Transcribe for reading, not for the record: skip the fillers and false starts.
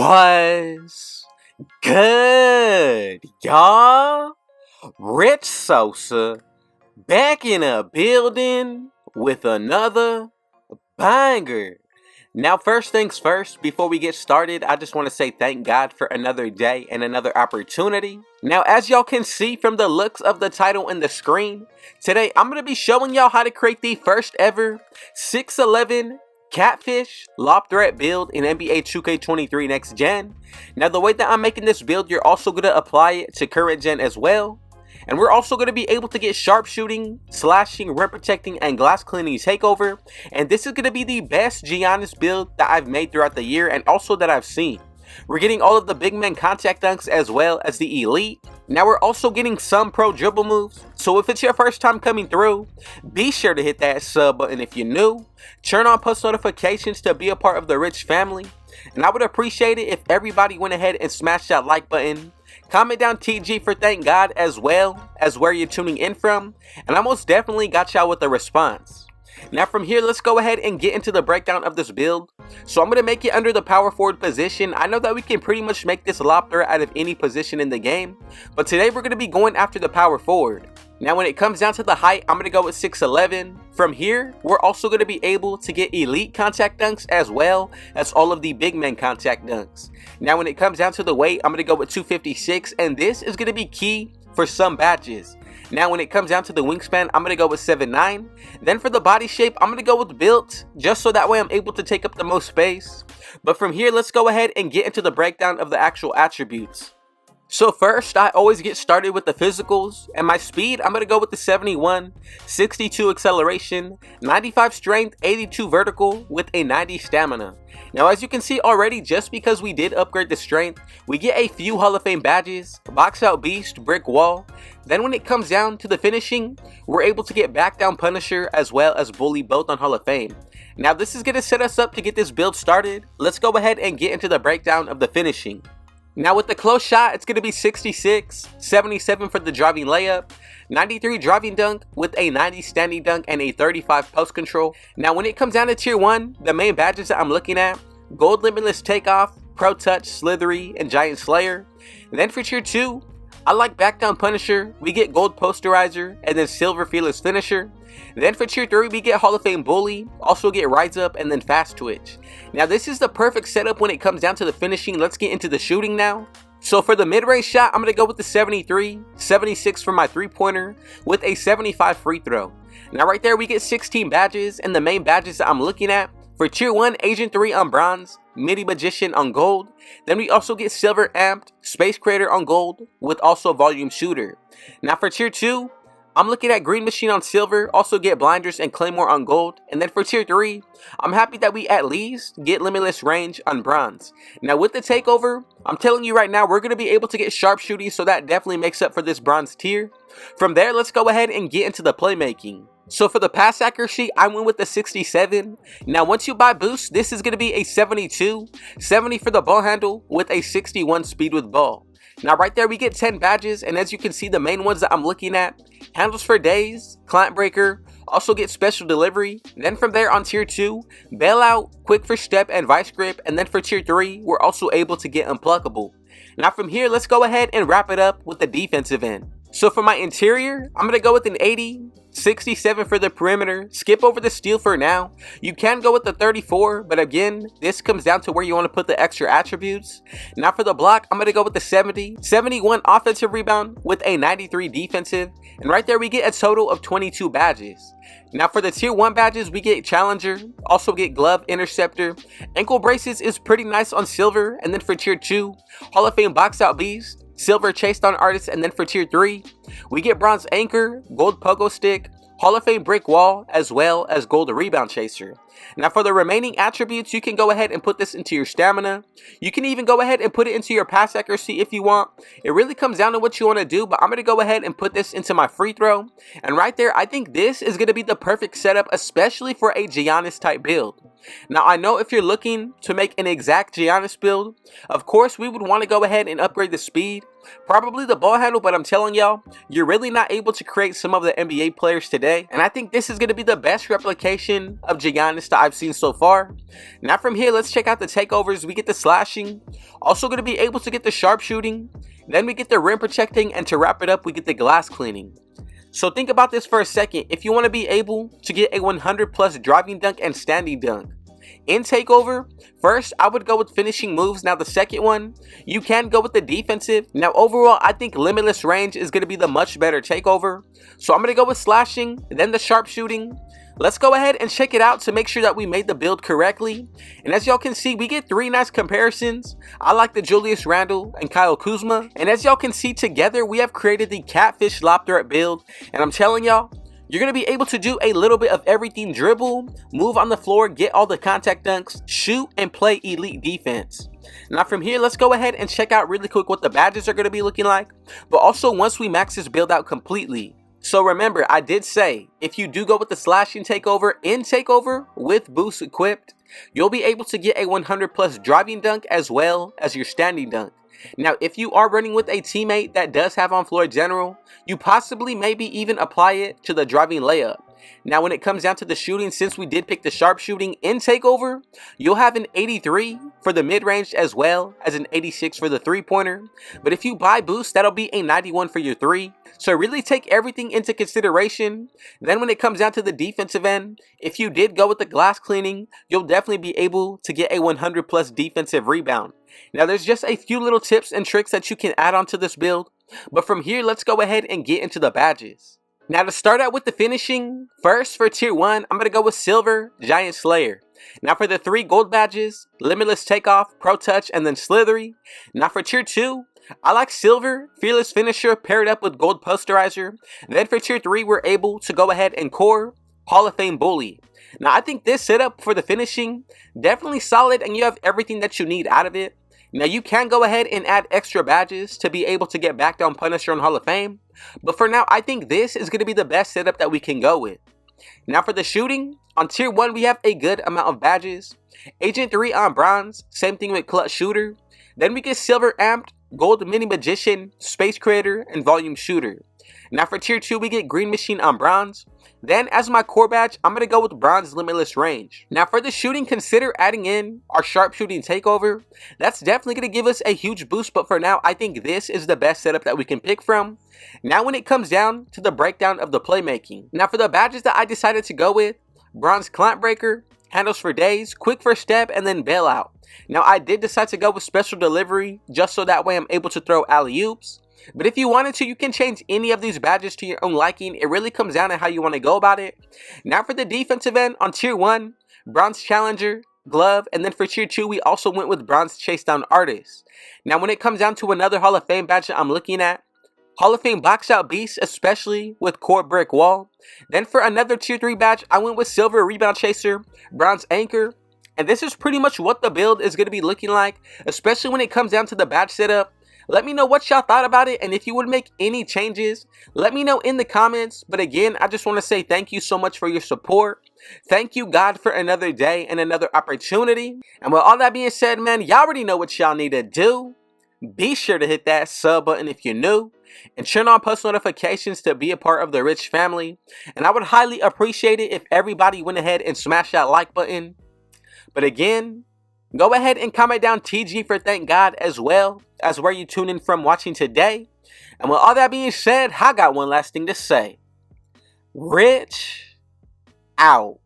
Was good, y'all? Rich Sosa back in a building with another banger. Now, first things first, before we get started, I just want to say thank God for another day and another opportunity. Now, as y'all can see from the looks of the title and the screen, today I'm going to be showing y'all how to create the first ever 6'11" Catfish lob threat build in NBA 2K23 Next Gen. Now, the way that I'm making this build, you're also going to apply it to current gen as well. And we're also going to be able to get sharpshooting, slashing, rim protecting, and glass cleaning takeover. And this is going to be the best Giannis build that I've made throughout the year and also that I've seen. We're getting all of the big man contact dunks as well as the elite. Now we're also getting some pro dribble moves. So if it's your first time coming through, be sure to hit that sub button if you're new. Turn on post notifications to be a part of the Rich family. And I would appreciate it if everybody went ahead and smashed that like button. Comment down TG for thank God as well as where you're tuning in from. And I most definitely got y'all with a response. Now from here, let's go ahead and get into the breakdown of this build. So I'm going to make it under the power forward position. I know that we can pretty much make this lob threat out of any position in the game. But today we're going to be going after the power forward. Now when it comes down to the height, I'm going to go with 6'11". From here, we're also going to be able to get elite contact dunks as well as all of the big man contact dunks. Now when it comes down to the weight, I'm going to go with 256, and this is going to be key for some badges. Now when it comes down to the wingspan, I'm going to go with 7'9". Then for the body shape, I'm going to go with built, just so that way I'm able to take up the most space. But from here, let's go ahead and get into the breakdown of the actual attributes. So first, I always get started with the physicals, and my speed, I'm going to go with the 71, 62 acceleration, 95 strength, 82 vertical, with a 90 stamina. Now as you can see already, just because we did upgrade the strength, we get a few Hall of Fame badges, box out beast, brick wall. Then when it comes down to the finishing, we're able to get back down Punisher as well as bully both on Hall of Fame. Now this is going to set us up to get this build started. Let's go ahead and get into the breakdown of the finishing. Now with the close shot, it's going to be 66, 77 for the driving layup, 93 driving dunk with a 90 standing dunk and a 35 post control. Now when it comes down to tier 1, the main badges that I'm looking at, gold limitless takeoff, pro touch, slithery, and giant slayer. Then for tier 2, I like back down Punisher, we get gold posterizer, and then silver fearless finisher. Then for tier 3, we get Hall of Fame bully, also get rise up, and then fast twitch. Now this is the perfect setup when it comes down to the finishing. Let's get into the shooting now. So for the mid-range shot, I'm going to go with the 73, 76 for my three-pointer, with a 75 free throw. Now right there we get 16 badges, and the main badges that I'm looking at, for tier 1, Agent 3 on bronze, Midi Magician on gold. Then we also get Silver Amped, Space Creator on gold, with also Volume Shooter. Now for tier 2, I'm looking at Green Machine on silver, also get Blinders and Claymore on gold. And then for tier 3, I'm happy that we at least get Limitless Range on bronze. Now with the takeover, I'm telling you right now, we're going to be able to get sharpshooting, so that definitely makes up for this bronze tier. From there, let's go ahead and get into the playmaking. So for the pass accuracy, I went with the 67. Now once you buy boost, this is going to be a 72, 70 for the ball handle with a 61 speed with ball. Now right there we get 10 badges, and as you can see, the main ones that I'm looking at, handles for days, client breaker, also get special delivery. Then from there on tier 2, bailout, quick for step, and vice grip. And then for tier 3, we're also able to get unpluckable. Now from here, let's go ahead and wrap it up with the defensive end. So for my interior, I'm going to go with an 80, 67 for the perimeter, skip over the steal for now. You can go with the 34, but again, this comes down to where you want to put the extra attributes. Now for the block, I'm going to go with the 70, 71 offensive rebound with a 93 defensive, and right there we get a total of 22 badges. Now for the tier 1 badges, we get Challenger, also get Glove, Interceptor, Ankle Braces is pretty nice on silver, and then for tier 2, Hall of Fame Box Out Beast, Silver Chase Down Artist, and then for tier 3, we get Bronze Anchor, Gold Pogo Stick, Hall of Fame Brick Wall, as well as Gold Rebound Chaser. Now for the remaining attributes, you can go ahead and put this into your stamina. You can even go ahead and put it into your pass accuracy if you want. It really comes down to what you want to do, but I'm going to go ahead and put this into my free throw. And right there, I think this is going to be the perfect setup, especially for a Giannis type build. Now I know if you're looking to make an exact Giannis build, of course we would want to go ahead and upgrade the speed, probably the ball handle, but I'm telling y'all, you're really not able to create some of the NBA players today, and I think this is going to be the best replication of Giannis that I've seen so far. Now from here, let's check out the takeovers. We get the slashing, also going to be able to get the sharpshooting, then we get the rim protecting, and to wrap it up we get the glass cleaning. So think about this for a second. If you want to be able to get a 100 plus driving dunk and standing dunk in takeover, first I would go with finishing moves. Now the second one, you can go with the defensive. Now overall, I think limitless range is going to be the much better takeover, so I'm going to go with slashing, then the sharpshooting. Let's go ahead and check it out to make sure that we made the build correctly. And as y'all can see, we get 3 nice comparisons. I like the Julius Randle and Kyle Kuzma. And as y'all can see, together we have created the Catfish Lob Threat build. And I'm telling y'all, you're going to be able to do a little bit of everything: dribble, move on the floor, get all the contact dunks, shoot, and play elite defense. Now from here, let's go ahead and check out really quick what the badges are going to be looking like, but also once we max this build out completely. So remember, I did say, if you do go with the slashing takeover in takeover with boost equipped, you'll be able to get a 100 plus driving dunk as well as your standing dunk. Now, if you are running with a teammate that does have on floor general, you possibly maybe even apply it to the driving layup. Now, when it comes down to the shooting, since we did pick the sharpshooting in takeover, you'll have an 83 for the mid-range as well as an 86 for the three-pointer. But if you buy boost, that'll be a 91 for your three. So really take everything into consideration. Then when it comes down to the defensive end, if you did go with the glass cleaning, you'll definitely be able to get a 100 plus defensive rebound. Now there's just a few little tips and tricks that you can add on to this build, but from here, let's go ahead and get into the badges. Now to start out with the finishing, first for tier 1, I'm going to go with Silver, Giant Slayer. Now for the 3 gold badges, Limitless Takeoff, Pro Touch, and then Slithery. Now for tier 2, I like Silver, Fearless Finisher paired up with Gold Posterizer. Then for tier 3, we're able to go ahead and core Hall of Fame Bully. Now I think this setup for the finishing, definitely solid, and you have everything that you need out of it. Now you can go ahead and add extra badges to be able to get back down Punisher on Hall of Fame, but for now I think this is going to be the best setup that we can go with. Now for the shooting, on tier 1 we have a good amount of badges. Agent 3 on bronze, same thing with Clutch Shooter. Then we get Silver Amped, Gold Mini Magician, Space Creator, and Volume Shooter. Now for tier 2 we get Green Machine on bronze. Then as my core badge, I'm going to go with Bronze Limitless Range. Now for the shooting, consider adding in our sharpshooting takeover. That's definitely going to give us a huge boost, but for now I think this is the best setup that we can pick from. Now when it comes down to the breakdown of the playmaking. Now for the badges that I decided to go with, Bronze Clamp Breaker, Handles for Days, Quick First Step, and then Bailout. Now I did decide to go with Special Delivery just so that way I'm able to throw alley-oops. But if you wanted to, you can change any of these badges to your own liking. It really comes down to how you want to go about it. Now for the defensive end, on tier 1, Bronze Challenger, Glove, and then for tier 2, we also went with Bronze Chase Down Artist. Now when it comes down to another Hall of Fame badge that I'm looking at, Hall of Fame Box Out Beast, especially with Core Brick Wall. Then for another tier 3 badge, I went with Silver Rebound Chaser, Bronze Anchor. And this is pretty much what the build is going to be looking like, especially when it comes down to the badge setup. Let me know what y'all thought about it, and if you would make any changes, let me know in the comments. But again, I just want to say thank you so much for your support. Thank you, God, for another day and another opportunity. And with all that being said, man, y'all already know what y'all need to do. Be sure to hit that sub button if you're new, and turn on post notifications to be a part of the Rich family. And I would highly appreciate it if everybody went ahead and smashed that like button. But again, go ahead and comment down TG for thank God, as well as where you tune in from watching today. And with all that being said, I got one last thing to say. Rich out.